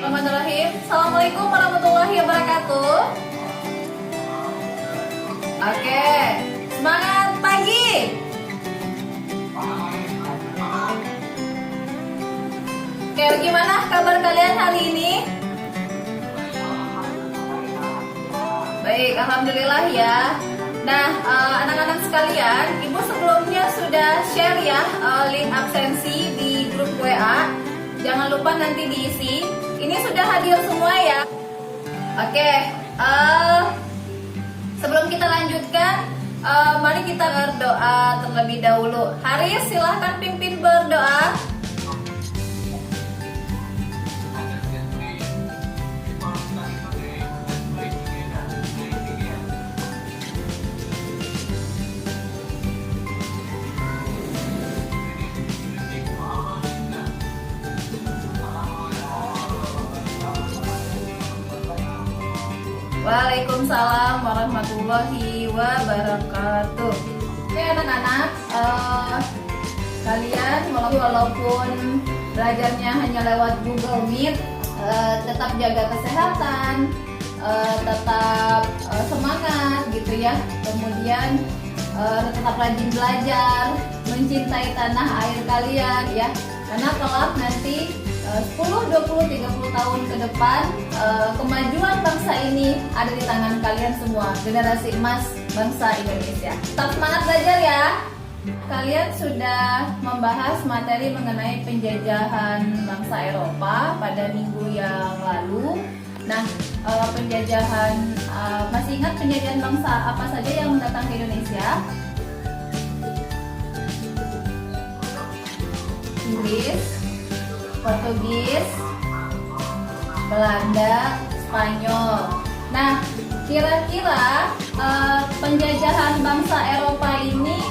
Bismillahirrahmanirrahim. Assalamualaikum warahmatullahi wabarakatuh. Oke, semangat pagi. Oke, gimana kabar kalian hari ini? Baik, alhamdulillah ya. Nah, anak-anak sekalian, ibu sebelumnya sudah share ya link absensi di grup WA. Jangan lupa nanti diisi. Ini sudah hadir semua ya. Oke, sebelum kita lanjutkan, mari kita berdoa terlebih dahulu. Haris, silahkan pimpin berdoa. Waalaikumsalam warahmatullahi wabarakatuh. Oke anak-anak, kalian walaupun belajarnya hanya lewat Google Meet, tetap jaga kesehatan, tetap semangat gitu ya. Kemudian tetap rajin belajar, mencintai tanah air kalian ya. Karena kelak nanti 10, 20, 30 tahun ke depan kemajuan bangsa ini ada di tangan kalian semua, generasi emas bangsa Indonesia. Tetap semangat belajar ya. Kalian sudah membahas materi mengenai penjajahan bangsa Eropa pada minggu yang lalu. Nah, penjajahan masih ingat penjajahan bangsa apa saja yang datang ke Indonesia? Inggris, Portugis, Belanda, Spanyol. Nah, kira-kira penjajahan bangsa Eropa ini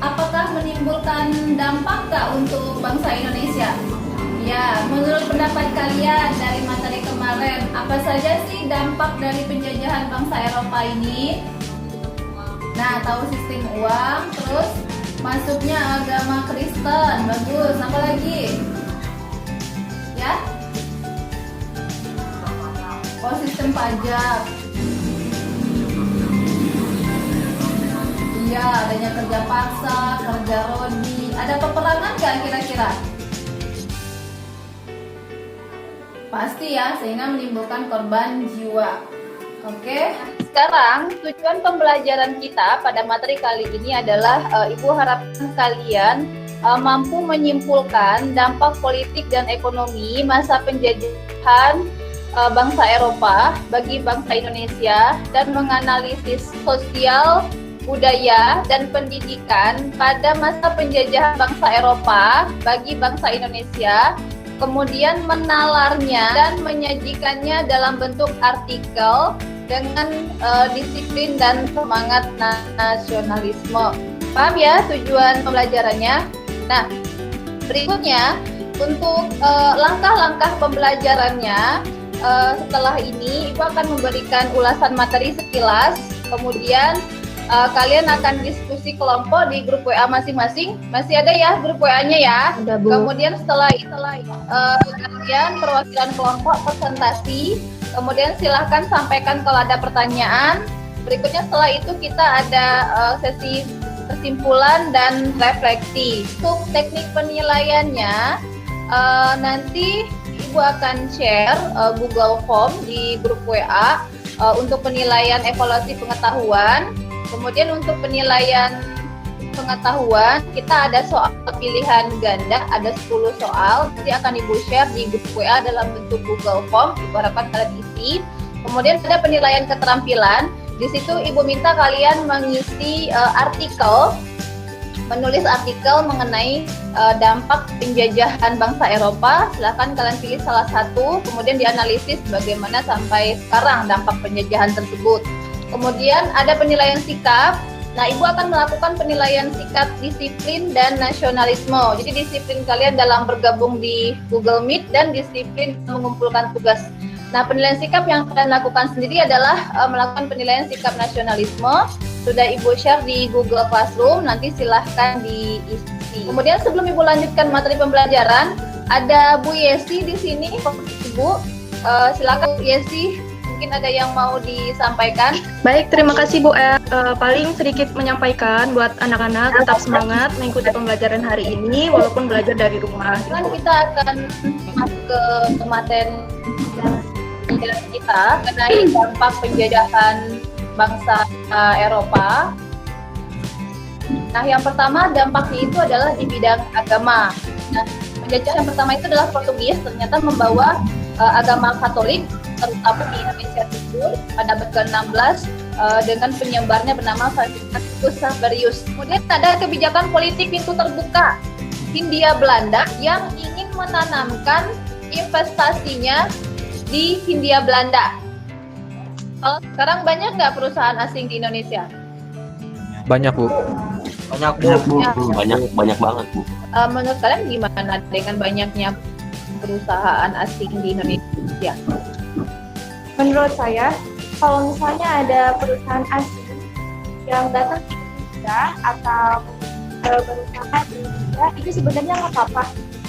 apakah menimbulkan dampak nggak untuk bangsa Indonesia? Ya, menurut pendapat kalian dari materi kemarin, apa saja sih dampak dari penjajahan bangsa Eropa ini? Nah, tahu sistem uang, terus masuknya agama Kristen, bagus. Apa lagi? Ya, oh sistem pajak, iya adanya kerja paksa, kerja rodi, ada peperangan nggak kira-kira? Pasti ya, sehingga menimbulkan korban jiwa. Oke, sekarang tujuan pembelajaran kita pada materi kali ini adalah Ibu harapkan kalian mampu menyimpulkan dampak politik dan ekonomi masa penjajahan bangsa Eropa bagi bangsa Indonesia dan menganalisis sosial, budaya, dan pendidikan pada masa penjajahan bangsa Eropa bagi bangsa Indonesia, kemudian menalarnya dan menyajikannya dalam bentuk artikel dengan disiplin dan semangat nasionalisme. Paham ya tujuan pembelajarannya? Nah, berikutnya untuk langkah-langkah pembelajarannya, setelah ini Ibu akan memberikan ulasan materi sekilas, kemudian kalian akan diskusi kelompok di grup WA masing-masing. Masih ada ya grup WA-nya ya? Udah, Bu. Kemudian setelah kalian perwakilan kelompok presentasi, kemudian silahkan sampaikan kalau ada pertanyaan. Berikutnya setelah itu kita ada sesi kesimpulan dan refleksi. Untuk teknik penilaiannya, nanti Ibu akan share Google Form di grup WA untuk penilaian evaluasi pengetahuan. Kemudian untuk penilaian pengetahuan, kita ada soal pilihan ganda, ada 10 soal. Nanti akan Ibu share di grup WA dalam bentuk Google Form. Ibu harapkan kalian isi. Kemudian ada penilaian keterampilan. Di situ Ibu minta kalian mengisi artikel, menulis artikel mengenai dampak penjajahan bangsa Eropa. Silahkan kalian pilih salah satu, kemudian dianalisis bagaimana sampai sekarang dampak penjajahan tersebut. Kemudian ada penilaian sikap. Nah, Ibu akan melakukan penilaian sikap disiplin dan nasionalisme. Jadi disiplin kalian dalam bergabung di Google Meet dan disiplin mengumpulkan tugas. Nah, penilaian sikap yang kalian lakukan sendiri adalah melakukan penilaian sikap nasionalisme. Sudah Ibu share di Google Classroom, nanti silahkan diisi. Kemudian sebelum Ibu lanjutkan materi pembelajaran, Ada Bu Yesi di sini, Bu. Silakan Bu Yesi, mungkin ada yang mau disampaikan. Baik, terima kasih Bu. Paling sedikit menyampaikan buat anak-anak tetap semangat mengikuti pembelajaran hari ini walaupun belajar dari rumah. Sekarang kita akan masuk ke materi kita mengenai dampak penjajahan bangsa Eropa. Nah, yang pertama dampaknya itu adalah di bidang agama. Nah, penjajahan pertama itu adalah Portugis ternyata membawa agama Katolik terutama di Indonesia Timur pada abad ke-16 dengan penyebarnya bernama Franciscus Saverius. Kemudian ada kebijakan politik pintu terbuka Hindia Belanda yang ingin menanamkan investasinya di Hindia Belanda. Sekarang banyak nggak perusahaan asing di Indonesia? Banyak Bu. Banyak Bu. Banyak banget Bu. Menurut kalian gimana dengan banyaknya perusahaan asing di Indonesia? Menurut saya, kalau misalnya ada perusahaan asing yang datang ke Indonesia atau berusaha di Indonesia, itu sebenarnya nggak apa-apa,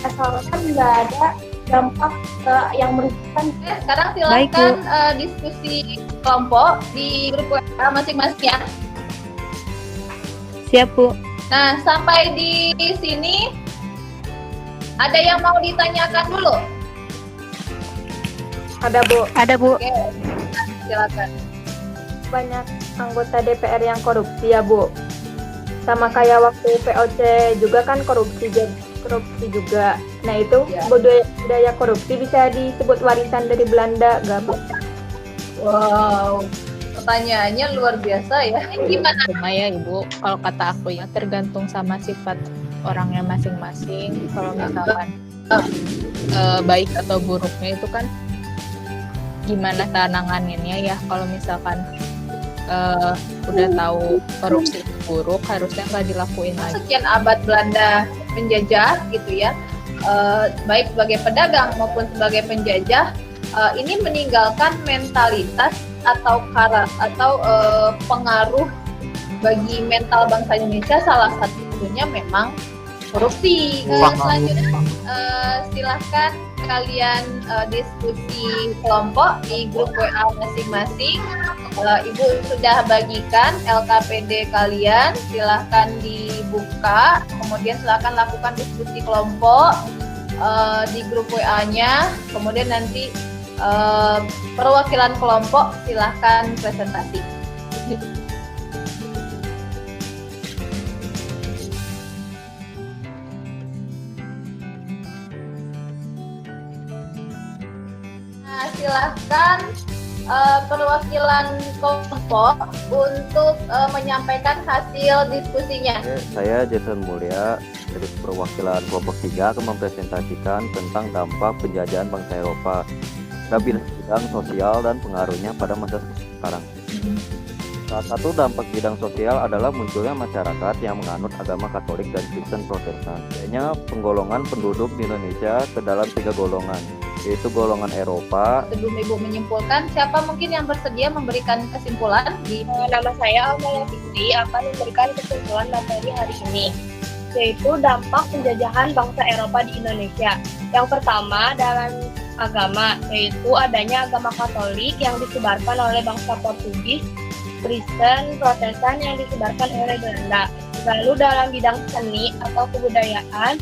asalkan nggak ada dampak yang merugikan. Sekarang silakan diskusi kelompok di grup WA masing-masing ya. Siap Bu. Nah, sampai di sini ada yang mau ditanyakan dulu? Ada Bu. Ada Bu. Oke, silakan. Banyak anggota DPR yang korupsi ya Bu. Sama kayak waktu POC juga kan korupsi juga. Nah itu Ya. budaya korupsi bisa disebut warisan dari Belanda gak Bu? Wow, pertanyaannya luar biasa ya. Ini gimana? Cuma ya Ibu, kalau kata aku ya tergantung sama sifat orangnya masing-masing. Kalau misalkan baik atau buruknya itu kan gimana tanangannya ya. Kalau misalkan udah tahu korupsi itu buruk, harusnya nggak dilakuin lagi. Sekian abad Belanda menjajah gitu ya, baik sebagai pedagang maupun sebagai penjajah, ini meninggalkan mentalitas atau pengaruh bagi mental bangsa Indonesia, salah satunya memang korupsi. Selanjutnya silahkan kalian diskusi kelompok di grup WA masing-masing. Ibu sudah bagikan LKPD kalian, silahkan dibuka, kemudian silahkan lakukan diskusi kelompok di grup WA-nya, kemudian nanti perwakilan kelompok silahkan presentasi. Nah, silahkan perwakilan kelompok untuk menyampaikan hasil diskusinya. Saya Jason Mulya dari perwakilan kelompok 3 akan mempresentasikan tentang dampak penjajahan bangsa Eropa dalam bidang sosial dan pengaruhnya pada masa sekarang. Salah satu dampak bidang sosial adalah munculnya masyarakat yang menganut agama Katolik dan Kristen Protestan. Adanya penggolongan penduduk di Indonesia ke dalam 3 golongan, yaitu golongan Eropa. Sebelum Ibu menyimpulkan, siapa mungkin yang bersedia memberikan kesimpulan? Nama saya Amalia Fitri akan memberikan kesimpulan materi hari ini, yaitu dampak penjajahan bangsa Eropa di Indonesia. Yang pertama dalam agama, yaitu adanya agama Katolik yang disebarkan oleh bangsa Portugis, Kristen, Protestan yang disebarkan oleh Belanda. Lalu dalam bidang seni atau kebudayaan,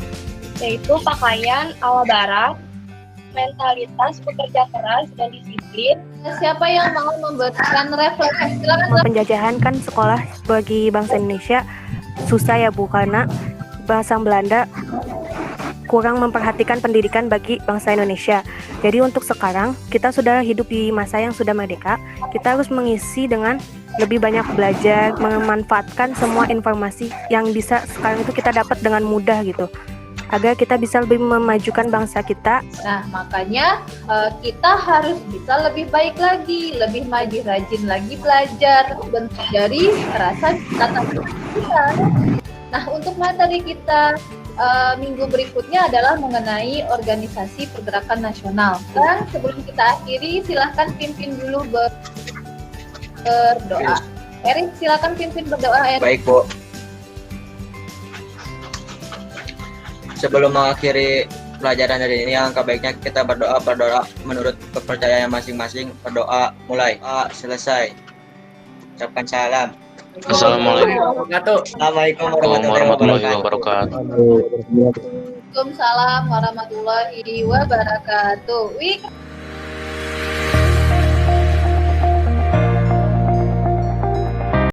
yaitu pakaian ala barat, mentalitas pekerja keras dan disiplin. Siapa yang mau memberikan refleksi? Silakan. Penjajahan kan sekolah bagi bangsa Indonesia susah ya Bu, karena bahasa Belanda kurang memperhatikan pendidikan bagi bangsa Indonesia. Jadi untuk sekarang kita sudah hidup di masa yang sudah merdeka, kita harus mengisi dengan lebih banyak belajar, memanfaatkan semua informasi yang bisa sekarang itu kita dapat dengan mudah gitu, agar kita bisa lebih memajukan bangsa kita. Nah, makanya kita harus bisa lebih baik lagi, lebih maju, rajin lagi belajar, bentuk dari rasa tata kita. Nah, untuk materi kita minggu berikutnya adalah mengenai organisasi pergerakan nasional. Dan sebelum kita akhiri, silahkan pimpin dulu berdoa. Erik, silakan pimpin berdoa, Erik. Baik Bu. Sebelum mengakhiri pelajaran dari ini, alangkah baiknya kita berdoa menurut kepercayaan masing-masing. Berdoa, mulai. Selesai. Ucapkan salam. Assalamualaikum Assalamualaikum warahmatullahi wabarakatuh. Waalaikumsalam warahmatullahi wabarakatuh. Wih,